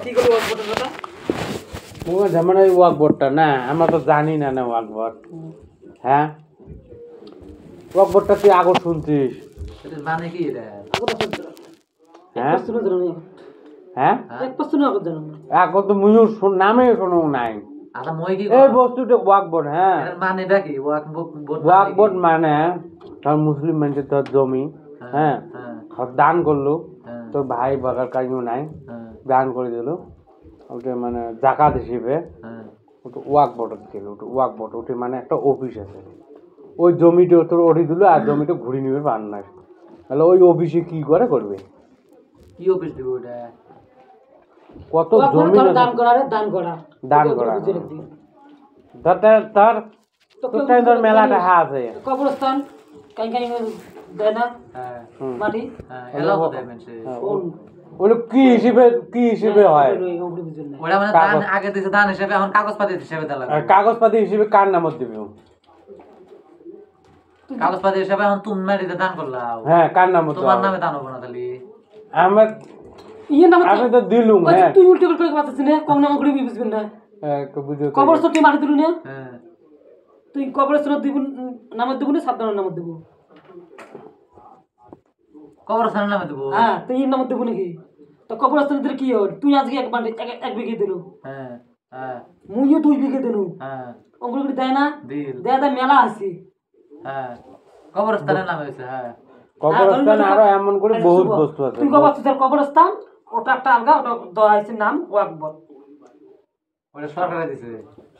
কি করলি ওয়াকবোর্ডের কথা? যেমন ওই ওয়াকবোর্ডটা না, আমরা তো জানি না ওয়াকবোর্ড। হ্যাঁ, ওয়াকবোর্ডটা তুই আগে শুনছিস? মানে কি এটা? হ্যাঁ হ্যাঁ, আগে তো মুইও নামে শোনো নাই। আচ্ছা মই কি এই বস্তুটা ওয়াকবোর্ড। হ্যাঁ, এর মানেটা কি? ওয়াকবোর্ড মানে ধর মুসলিম মানুষের ধর জমি, হ্যাঁ, দান করলো, তোর ভাই বাগার কাজও নাই, দান করে দিল, ওটা মানে জাকাত হিসেবে ওটা ওয়াকবোর্ড ছিল। ওটা ওয়াকবোর্ড, ওটা মানে একটা অফিস আছে। ওই জমিটা তোর ওঠে দিল আর জমিটা ঘুরে নিবে পান না। তাহলে ওই অফিসে কি করে করবে? কি অফিস দিব ওটা? কত জমি দান করা তার তোর মেলাটা আছে কবরস্থান দেয় না মাটি এলাও তো দেয় মানুষে। ওগুলো কি হিসেবে হয়? ওটা মানে দান আগে দিছে দান হিসেবে, এখন কাগজপাতি হিসেবে দেওয়া লাগবে। কাগজপাতি হিসেবে কার নামত দিবে? কাগজপাতি হিসেবে এখন তুমি মাটিতে দান করলাও। হ্যাঁ, কার নামত? তোমার নামে দান হবে না তাহলে? আমার আমি তো দিলুম। হ্যাঁ, তুই উল্টো করে পাচ্ছিস না, কম নাম করে বুঝবেন না। কবরস্থান তুই মাটি দিলু না? হ্যাঁ, তুই কবরস্থান দিব নামত দিব না সাবধানের নামত দিব? কবরস্থানের নামে দেবো। হ্যাঁ, তুই এর নামত দিব নাকি? তো কবরস্থান দিলে কি হল? তুই আজকে এক বিঘে দিলু, হ্যাঁ হ্যাঁ, মুইও 2 বিঘে দিলু, হ্যাঁ অঙ্গুল করে দেয় না? দিল। দেয় মেলা আছে। হ্যাঁ, কবরস্থানের নামে হয়েছে। হ্যাঁ, কবরস্থান আরো এমন করে বহুত বস্তু আছে। তুই কবরস্থান ওটা একটা আলগা, ওটা দেওয়া হয়েছে নাম ওয়াকবোর্ড। ওটা সরকারে দিছে?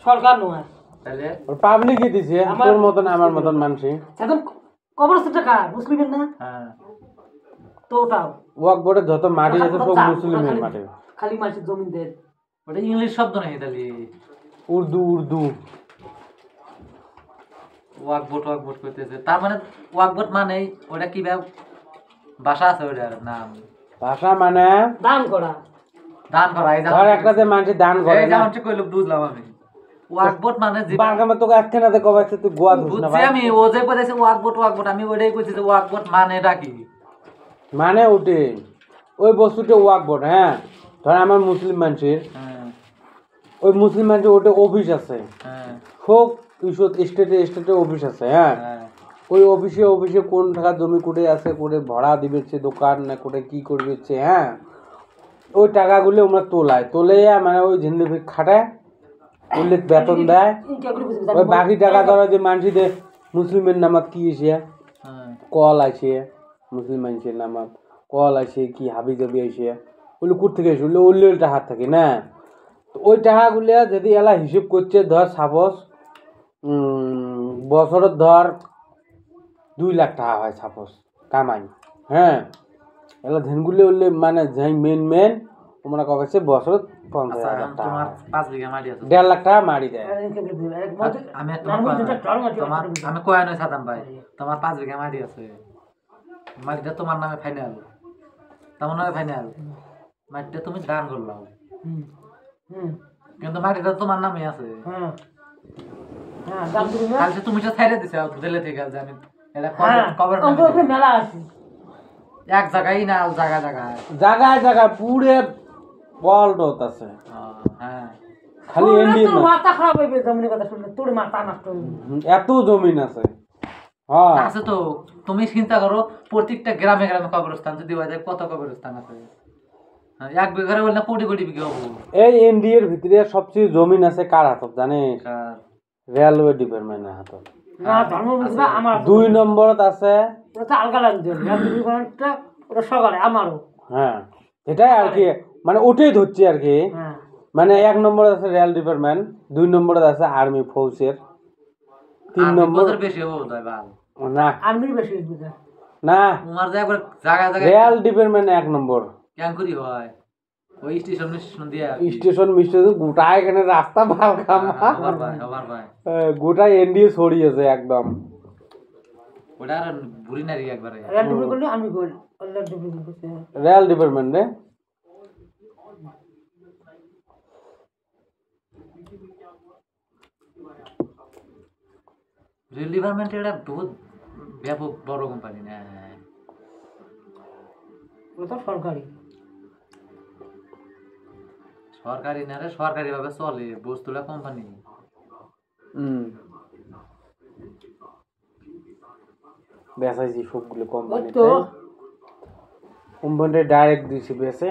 সরকার নয়, তাহলে পাবলিকই দিছে, তোর মতন আমার মতন মানুষই। এখন কবরস্থানটা কার? মুসলিমের না? হ্যাঁ, তো ওটাও ওয়াকবোর্ডের যত মাটি আছে সব মুসলিমের মাটি। খালি মাটির জমি দেয়। ওটা ইংলিশ শব্দ নাকি তাহলে? উর্দু ওয়াকবোর্ড করতেছে, তার মানে ওয়াকবোর্ড মানে ওটা কি ভাষা আছে ওটার নাম? ভাষা মানে দান করা। এই ধর একটা যে মানুষ দান করে এই না, যেমন কইল বুঝলাম আমি। ওয়াকবোর্ড মানে বারকামে তোকে আজকে না দেখো বাচ্চা তুই গোয়া ধুস না বুঝছি ভাই। আমি, ও যে কইছে ওয়াকবোর্ড আমি ওটাই কইছি যে ওয়াকবোর্ড মানে এটা কি? মানে ওটে ওই বস্তুটা ওয়াকবোর্ড। হ্যাঁ, ধর আমার মুসলিম মানুষের, ওই মুসলিম মানুষের ওটা অফিস আছে। হোক স্টেটে অফিস আছে। হ্যাঁ, ওই অফিসে কোন টাকা জমি কোটে আছে, কোটে ভাড়া দিবেছে দোকান না কোটে কি করবেছে। হ্যাঁ, ওই টাকাগুলো আমরা তোলে মানে ওই ঝিন্দি খাটায় উল্লেখ বেতন দেয়। ওই বাকি টাকা ধরো যে মানুষদের মুসলিমের নামাত কি এসে কল আছে, মুসলিম মানুষের নামাত কল আছে কি হাবি জাবি আছে, ওগুলো কোথ থেকে এসে ওগুলো টাকা থাকে না। তো ওই টাকাগুলো যদি এলা হিসেব করছে, ধর সাপোজ বছরের ধর 2 লাখ টাকা হয় সাপোজ কামাই। হ্যাঁ, এলা ধানগুলো উঠলে মানে যাই মেন তোমরা কবেছে বছর 50,000 টাকা, 5 বিঘা মাটি আছে, 1.5 লাখ টাকা মারি দেয়। আমি কয়া নয় সাদাম ভাই, তোমার 5 বিঘা মাটি আছে, মাটিটা তোমার নামে ফাইনাল, তোমার নামে ফাইনাল, মাটিটা তুমি দান করলাম কিন্তু মাটিটা তোমার নামে আছে। কালকে তুমি তো ছাইরে দিছো দিলে থেকে যে আমি এটা কবর মেলা আছে এক জায়গায় না জায়গায় পুরে বলডত আছে। হ্যাঁ, খালি ইন্ডিয়ান তোর মাথা খারাপ হইবে জমির কথা শুনলে, তোর মাথা নষ্ট হইবে। এত জমিন আছে। হ্যাঁ আছে তো, তুমি চিন্তা করো প্রত্যেকটা গ্রামে কবরস্থান যদি হয় কত কবরস্থান আছে, এক বিঘা বললে 40 বিঘা হবো। এই ইন্ডিয়ার ভিতরে সবচেয়ে জমিন আছে কার হাতত জানিস? রেলওয়ে ডিপার্টমেন্টের হাতত। না ধর্ম বুঝবা আমার 2 নম্বরত আছে, ওটা আলগা লাগবে রেলওয়ে ডিপার্টমেন্টটা, ওটা সকালে আমারও। হ্যাঁ, এটাই আর কি, মানে ওটাই ধরছি আর কি। মানে 1 নম্বরে আছে রেল ডিপার্টমেন্ট, 2 নম্বরে আছে আর্মি ফোর্সের, 3 নম্বর বেশি হবে ভাই না আর্মির বেশি হইবে না, তোমার যে একবার জায়গা রেল ডিপার্টমেন্ট 1 নম্বর। কেন করি হয় ওই স্টেশন দিয়া স্টেশন গোটা এখানে রাস্তা ভাল কামা ভাই গোটা এনডিএ ছড়িয়েছে একদম। ওটা আর ভুলি না রে একবারে রেল ডিপার্টমেন্ট আমি কই রেল ডিপার্টমেন্ট রেল ডিপার্টমেন্টে রেল ডিপার্টমেন্ট এটা বহুত ব্যাপক বড় কোম্পানি না, ওটা সরকারি। সরকারি না রে, সরকারি ভাবে চলে বস্তুটা কোম্পানি। বেচাইছি সবগুলো ওই কোম্পানিতে, তো কোম্পানিতে ডাইরেক্ট দিছি বেচে,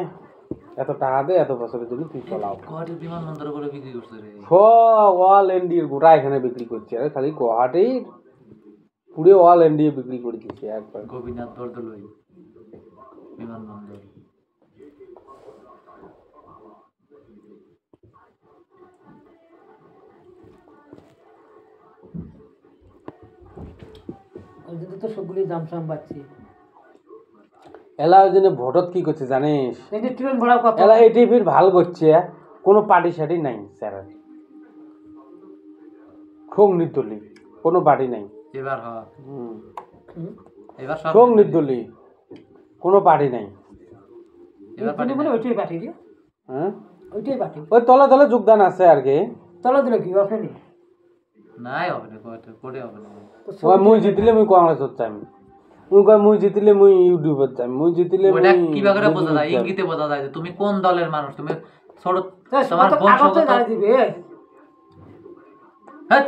এত টাকা দে এত বছরের জন্য তুই চলাও। গুয়াহাটির বিমানবন্দরে করে বিক্রি করছে রে। সব অল ইন্ডিয়ার গোটা এখানে বিক্রি করছে, আরে খালি গুয়াহাটির পুরো অল ইন্ডিয়া বিক্রি করে দিচ্ছে একবার। গোপীনাথ বরদলৈ বিমানবন্দর। ওই জন্য তো সবগুলি দাম সাম বাড়ছে। এলা ওই জন্য ভোটত কি করছে জানিস, এই যে ট্রেন ভাড়া কত? এলা এই টিভির ভাল করছে, কোনো পার্টি সার্টি নাই স্যার, খুব নির্দলী, কোনো পার্টি নাই। এবার এবার সব খুব নির্দলী, কোনো পার্টি নাই। এবার তুমি বলে ওইটাই পাঠিয়ে দিও, হ্যাঁ ওইটাই পাঠিয়ে। ওই তলে তলে যোগদান আছে আর কি। চলো দিলে কি অফেনি নাই হবে না, কোটে হবে না। ওই মুই জিতিলে মুই কংগ্রেসত যাইম, মুই কয় মুই জিতিলে মুই ইউটিউবত যাইম, মুই জিতিলে ওটা মুই কিভাবে করে বোঝা যায়? বিজেপিত যাইম। ইঙ্গিতে বোঝা যায় যে তুমি কোন দলের মানুষ। তুমি ছোট তোমার তোমার বংশগত জানিয়ে দিবে। হ্যাঁ,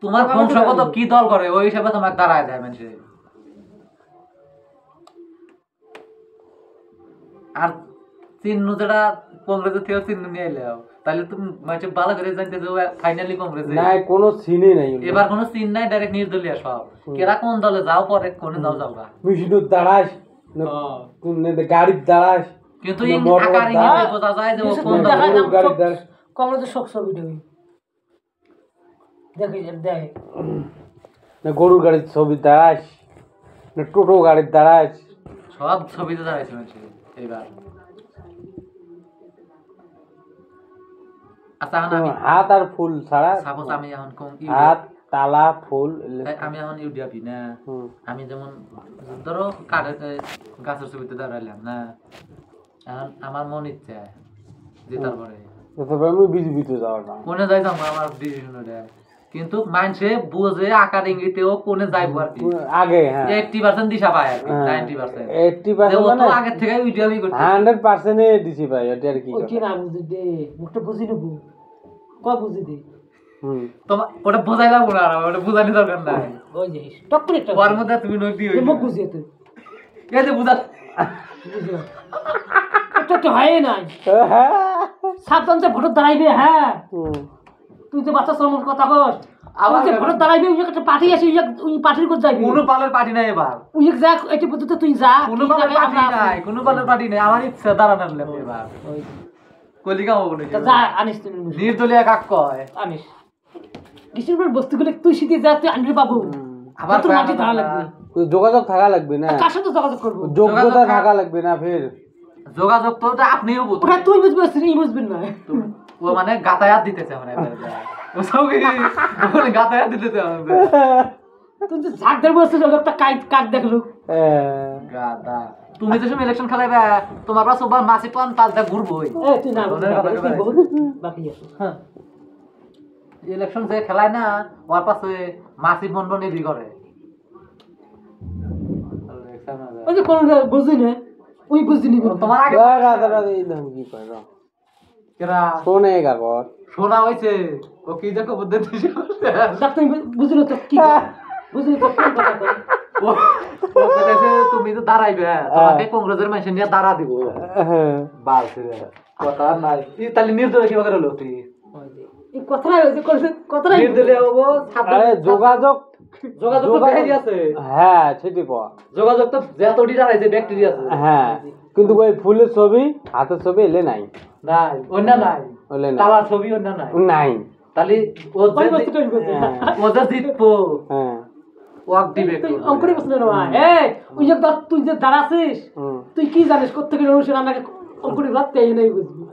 তোমার বংশগত কি দল করে ওই হিসাবে তোমার দাঁড়ায় যায় মানুষে। আর চিহ্ন যেটা কংগ্রেসের থেকে চিহ্ন নিয়ে এলাও, তাহলে তুমি মানুষ ভালো করে জানতে যে ফাইনালি কংগ্রেস নাই কোনো সিনই নাই, এবার কোনো চিহ্ন নাই, ডাইরেক্ট নির্দলীয় সব। কেরা কোন দলে যাও পরে কোনে যাও যাওগা। মেশিনের দাঁড়াস গাড়ির দাঁড়াস, কিন্তু এই আকার ইঙ্গিতে বোঝা যায় যে ও কোন দলে। গাড়ির দাঁড়াস, কংগ্রেসের শোক ছবি দেবে দেখে দেখে না গরুর গাড়ির ছবি দাঁড়াস, না টোটো গাড়ির দাঁড়াস, সব ছবিতে দাঁড়াইছে মানুষ এইবার। আচ্ছা এখন আমি হাত আর ফুল ছাড়া, সাপোজ আমি এখন হাত তালা ফুল আমি এখন ইউডিয়াপি না, হুম। আমি যেমন ধরো কাঠের গাছের ছবিতে দাঁড়াইলাম না, এখন আমার মন ইচ্ছা যে তারপরে তারপরে আমি বিজেপিতে যাওয়ার না, কোনে যাইতাম আমার ডিসিশন ওটা। কিন্তু মানুষে বুঝে আকার ইঙ্গিতেও কোনে যাইবো আর কি। আগে হ্যাঁ 80% দিশা পায় আর কি, 90%। 80% মানে আগের থেকে ইউডিয়াপি করতে 100% দিছি ভাই, ওটা আর কি ওই কি না বুঝি দে মুখটা বুঝি নেবো কয় বুঝি দে হুম। তোমার ওটা বোঝাইলাম না, আর ওটা বোঝানি দরকার নাই। ওই যে টক করে একটা ওর মধ্যে তুমি নদী যে মুখ বুঝিয়ে তুই এই যে বুঝা বুঝিয়ে এটা তো হয় নাই সাবধান যে ভোট দাঁড়াইবে। হ্যাঁ হুম। তুই তো বাচ্চা শ্রমণ কথা কস আবার আবার যে ভোট দাঁড়াইবে ওই একটা পার্টি আছে ওই পার্টির করে যাইবি কোনো পালের পার্টি নাই এবার, ওই যা এটি পর্যন্ত তুই যা কোনো পালের পার্টি নাই, কোনো পালের পার্টি নাই। আমার ইচ্ছা দাঁড়ানোর লাগবে এবার কলিকা হবো না, যা আনিস তুই নির্দলীয় কাক কয়। আনিস ডিসেম্বর বস্তুগুলো তুই শীতে যা তুই আনবি পাবো আবার তোর মাটি ধারা লাগবে ওই যোগাযোগ থাকা লাগবে না, কার সাথে যোগাযোগ করবো যোগ্যতা থাকা লাগবে না, ফের যোগাযোগ তো ওটা আপনিও বুঝবেন। ওটা তুই বুঝবি তুই বুঝবি না ও মানে গাতায়াত দিতেছে আমরা এবার ও সব মানে গাতায়াত দিতেছে আমাদের তুই তো ঝাঁক ধরে বসছিস একটা কাক দেখলো গাদা। তুমি তো সময় ইলেকশন খেলাইবে, তোমার পাশে ওবার মাসে পান পাঁচটা ঘুরবই। তুই না বাকি আছে হ্যাঁ ইলেকশন যে খেলায় না ওর পাশে মাসি বন্ধ নিবি করে। ওই যে কোন বুঝি না ওই বুঝি নিবি তোমার আগে কি কয় কেরা শোনে কাগজ শোনা হয়েছে ও কি দেখো বুদ্ধি দিছে। ডাক্তার বুঝি না তো কি বুঝি না তো কোন কথা কয় ও ও কইতেছে তুমি তো দাঁড়াইবে, তোমাকে কংগ্রেসের মানুষ নিয়ে দাঁড়া দিব। বাস রে কথা নাই। তাহলে নির্দলীয় কি করে হলো তুই? এই কথাটা ওই যে কথাটা নির্দলীয় হবো আরে যোগাযোগ যোগাযোগ তো বেশি আছে। হ্যাঁ সেটি কয়, যোগাযোগ তো যতটি দাঁড়াইছে ব্যাকটেরিয়া আছে। হ্যাঁ কিন্তু ওই ফুলের ছবি হাতের ছবি এলে নাই, নাই অন্য নাই, ওলে নাই, তালার ছবি অন্য নাই। নাই তাহলে ও ওই যে বস্তুটা বুঝি না ও যে জিতবো হ্যাঁ ওয়াক দিবে তুই অঙ্কুরি বসলে না ভাই এই ওই যে তুই যে দাঁড়াছিস তুই কি জানিস কোত্থেকে অনুষ্ঠান আমাকে অঙ্কুরি ভাবতে এই নাই বুঝবি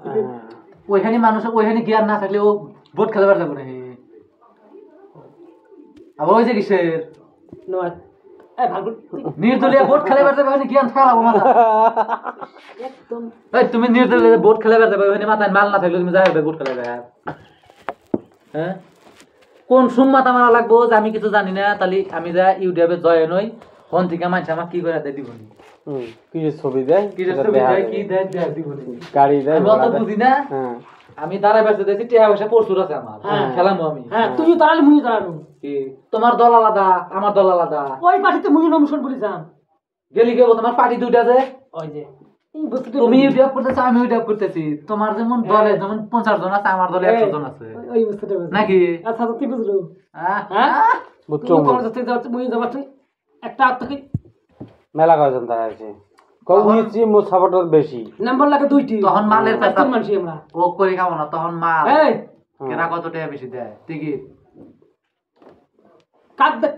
ওইখানে মানুষ ওইখানে জ্ঞান না থাকলে ও ভোট খেলবার যাবে না। আবার ওই যে কিসের নয় এই ভালো নির্দলীয় ভোট খেলবার যাবে ওখানে জ্ঞান থাকলাম মাথা। একদম এই তুমি নির্দলীয় ভোট খেলবার যাবে ওখানে মাথায় মাল না থাকলে তুমি যাবে ভোট খেলাবে। হ্যাঁ কোন সুম্মাতা মারা লাগবো যে আমি কিছু জানি না, তাহলে আমি যা ইউটিউবে জয়েন হই ফোন থেকে মানুষ আমাকে কি করে দিব। কিসের ছবি দেয় কিসের সেটা ছবি দেখা দেয় যাবে। কি দেয় দেয় দিবনি গাড়ি দেয় আমি অত ঘোড়া দেয়। বুঝি না হ্যাঁ আমি দাঁড়ায় বেঁচে দিয়েছি টিয়া পয়সা প্রচুর আছে আমার হ্যাঁ। খেলামো আমি হ্যাঁ তুইও দাঁড়ালে মুই দাঁড়ানো কি তোমার দল আলাদা আমার দল আলাদা ওই পার্টিতে মুই নমিশন বলে যাম গেলি গেবো তোমার পার্টি দুইটা যে ওই যে এই বস্তুটা তুমি ইউটিউব করতেছো আমি ইউটিউব করতেছি তোমার যেমন দলে যেমন 50 জন আছে আমার দলে 100 জন আছে ওই বস্তুটা বুঝলি। নাকি আচ্ছা তুই বুঝলো আহ, হ্যাঁ বুঝছো তুই কলেজ থেকে যাচ্ছিস মুই যাচ্ছি একটা হাত থেকে মেলা কয়জন তারা আছে কইছি মো সাপোর্টার বেশি নাম্বার লাগে দুইটি তখন মালের আর পেশা তিন মানুষই আমরা ও করে খাবো না তখন মাল এই কেনা কত টাকা বেশি দেয় টিকিট কাক দেখ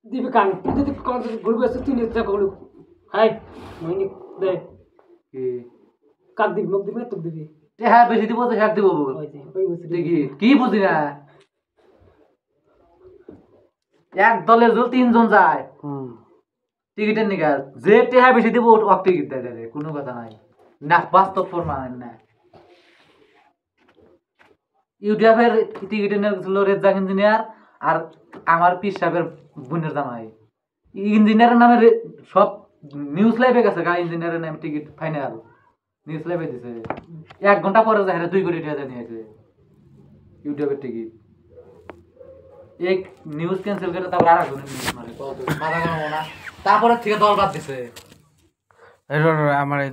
দিবি কান তুই যদি কলেজ ঘুরবি আসছিস তুই নিতে কইলু হাই মুই নি দে কি কাক দিবি মুখ দিবি না তুই দিবি হ্যাঁ বেশি দিব তো হ্যাঁ দিব ওই যে ওই বস্তুটা টিকিট কি বুঝি না এক দলের যদি 3 জন যায় টিকিটের নিকাল যে টেহা বেশি দিব ওক টিকিট দেয় রে কোনো কথা নাই না বাস্তব প্রমাণ না ইউটিউবের টিকিটের নিয়ে ছিল রেজাক ইঞ্জিনিয়ার আর আমার পিস সাহেবের বোনের জামাই ইঞ্জিনিয়ারের নামে সব নিউজ লাইভে গেছে গা ইঞ্জিনিয়ারের নামে টিকিট ফাইনাল নিউজ লাইভে দিছে 1 ঘন্টা পরে যায় 2 কোটি টাকা নিয়েছে ইউটিউবের টিকিট এক নিউজ ক্যান্সেল করে তারপর আর একজনের নিউজ মারে মাথা গরম না তারপরে থেকে দল বাদ দিছে আমার এই